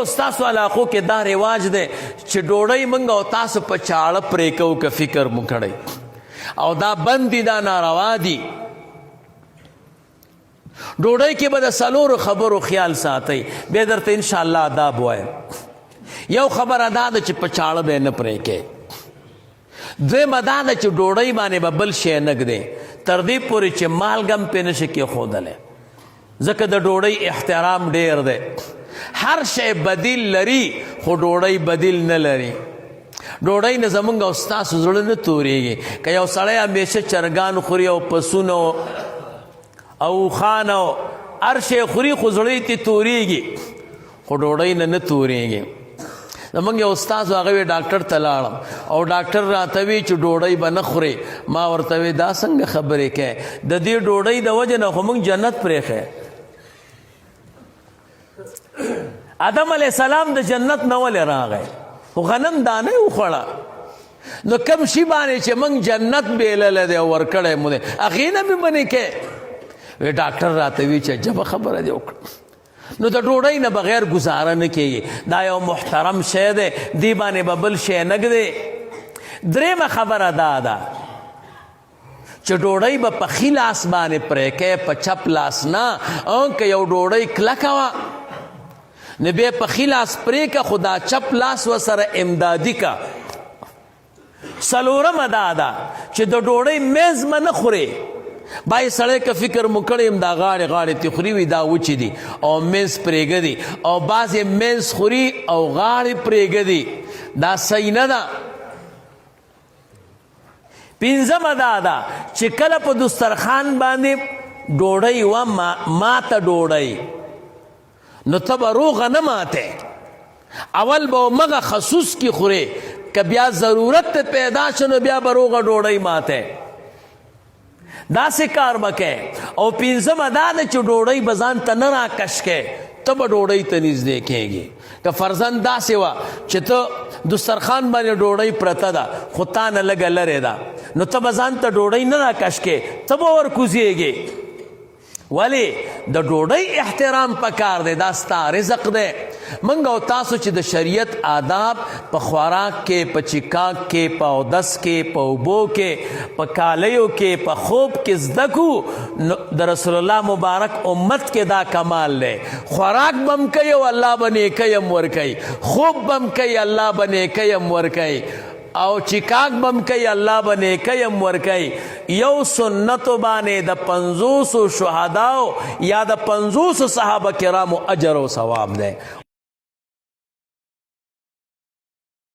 او ستاسو علاقو کې دا رواج دی چې ډوډۍ موږ او تاسو په چاړه پرې کوو که فکر مو کړی او دا بند دي دا ناروا دي ډوډۍ کې به د څلورو خبرو خیال ساتئ بیا درته انشاءالله آداب وایم یو خبره دا ده چې په چاړه به یې نه پرې کوې دویمه دا ده چې ډوډۍ باندې به بل شی نه ږدې تر دې پورې چې مالګه هم پرې نه شي کېښودلی ځکه د ډوډۍ احترام ډیر دی هر شی بدیل لري خو ډوډۍ بدیل نه لري ډوډۍ نه زمونږ او ستاسو زړه نه تورېږي که یو سړی همیشه چرګان خوري او پسونه او اوښان او هر شی خوري خو زړه یې تورېږي خو ډوډۍ نه تورېږي زمونږ یو استاد هغه وی ډاکټر ته لاړم او ډاکټر راته وی چې ډوډۍ به نه خورې ما ورته وی دا څنګه خبرې کوې د دې ډوډۍ د وجې نه خو موږ جنت پرېښی آدم علیه السلام د جنت نه ولې راغی خو غنم دانه یې وخوړه نو کم شي باندې چې موږ جنت بیللی دی او ورکړی مو دی هغې نه مې منې کې وی ډاکټر راته وی چې عجبه خبره دې وکړه نو د ډوډۍ نه بغیر گزاره نه کېږي دا یو محترم شی دی دې باندې به بل شی نه ږدې درېیمه خبره دا ده چې ډوډۍ به په ښي لاس باندې پرې کوې په چپ لاس نه که یو ډوډۍ کلکه وه نو بیا په ښي لاس پرې که خو دا چپ لاس ورسره امدادي که څلورمه دا ده چې د ډوډۍ میز به نه خورې بای سړی که فکر مو کړی یم دا غاړې غاړې تی خوري وي دا وچې دي او منځ پرېږدي او بعض یې منځ خوري او غاړې پرېږدي دا صحیح نه ده پنځمه دا ده چې کله په دسترخوان باندې ډوډۍ وه ماته ډوډۍ نو ته به روغه نه ماتې اول به مغه خصوص کې خورې که بیا ضرورت ته پیدا شو نو بیا به روغه ډوډۍ ماتې داسې کار به کوې او پنځمه دا ده چې ډوډۍ به ځان ته نه راکش کوې ته به ډوډۍ ته نږدې کېږي که فرضاً داسې وه چې ته دسترخوان باندې ډوډۍ پرته ده خو تا نه لږه لرې ده نو ته به ځان ته ډوډۍ نه راکش کوې ته به ورکوزېږې ولې د ډوډۍ احترام پکار دی دا ستا رزق دی موږ او تاسو چې د شریعت آداب په خوراک کې په چیکاک کې په اودس کې په اوبو کې په کالیو کې په خوب کې زده کړو د رسول الله مبارک امت کې دا کمال دی خوراک به هم کوي او الله به نیکۍ هم ورکوي خوب به هم کوي الله به نیکۍ هم ورکوي او چیکاک بم کوي الله به نیکۍ هم ورکوي یو سنتو باندې د 50 شهداو یا د 50 صحابه کرامو اجر او ثواب دی